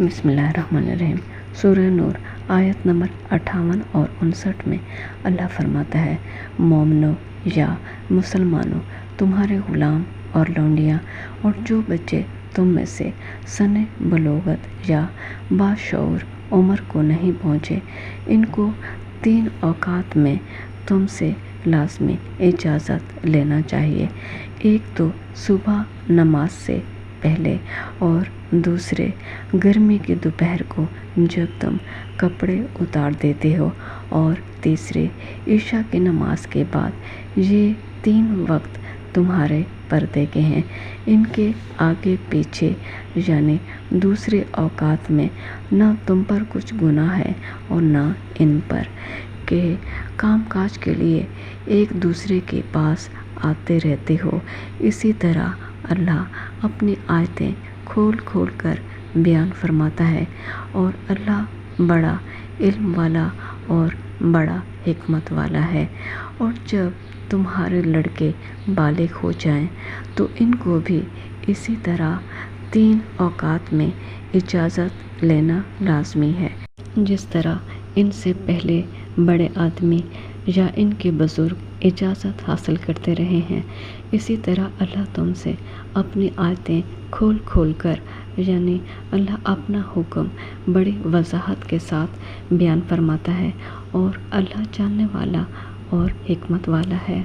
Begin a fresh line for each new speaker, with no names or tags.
بسم اللہ الرحمن الرحیم۔ سورہ نور آیت نمبر 58 اور 59 میں اللہ فرماتا ہے، مومنو یا مسلمانوں، تمہارے غلام اور لونڈیاں اور جو بچے تم میں سے سن بلوغت یا باشعور عمر کو نہیں پہنچے، ان کو 3 اوقات میں تم سے لازمی اجازت لینا چاہیے۔ ایک تو صبح نماز سے پہلے، اور دوسرے گرمی کی دوپہر کو جب تم کپڑے اتار دیتے ہو، اور تیسرے عشاء کی نماز کے بعد۔ یہ 3 وقت تمہارے پردے کے ہیں۔ ان کے آگے پیچھے یعنی دوسرے اوقات میں نہ تم پر کچھ گناہ ہے اور نہ ان پر، کہ کام کاج کے لیے ایک دوسرے کے پاس آتے رہتے ہو۔ اسی طرح اللہ اپنی آیتیں کھول کھول کر بیان فرماتا ہے، اور اللہ بڑا علم والا اور بڑا حکمت والا ہے۔ اور جب تمہارے لڑکے بالغ ہو جائیں تو ان کو بھی اسی طرح 3 اوقات میں اجازت لینا لازمی ہے۔ جس طرح ان سے پہلے بڑے آدمی یا ان کے بزرگ اجازت حاصل کرتے رہے ہیں، اسی طرح اللہ تم سے اپنی آیتیں کھول کھول کر، یعنی اللہ اپنا حکم بڑی وضاحت کے ساتھ بیان فرماتا ہے، اور اللہ جاننے والا اور حکمت والا ہے۔